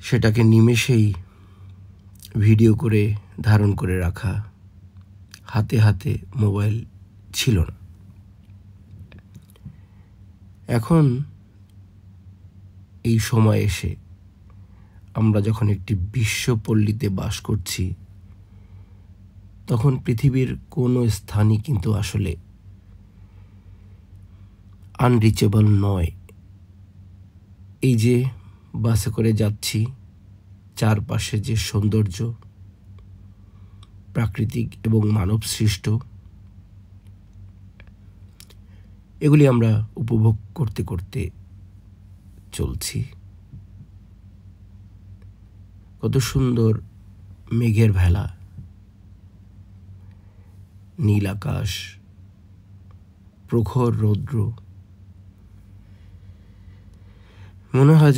সেটাকে নিমেষেই ভিডিও করে ধারণ করে রাখা, হাতে হাতে মোবাইল ছিল না। এখন এই সময় এসে আমরা যখন একটি বিশ্বপল্লীতে বাস করছি, তখন পৃথিবীর কোনো স্থানই কিন্তু আসলে আনরিচেবল নয়। এই যে বাসে করে যাচ্ছি, চারপাশে যে সৌন্দর্য, প্রাকৃতিক এবং মানব সৃষ্ট, এগুলি আমরা উপভোগ করতে করতে চলছি। কত সুন্দর মেঘের ভেলা, নীল আকাশ, প্রখর রৌদ্র, মনে হয়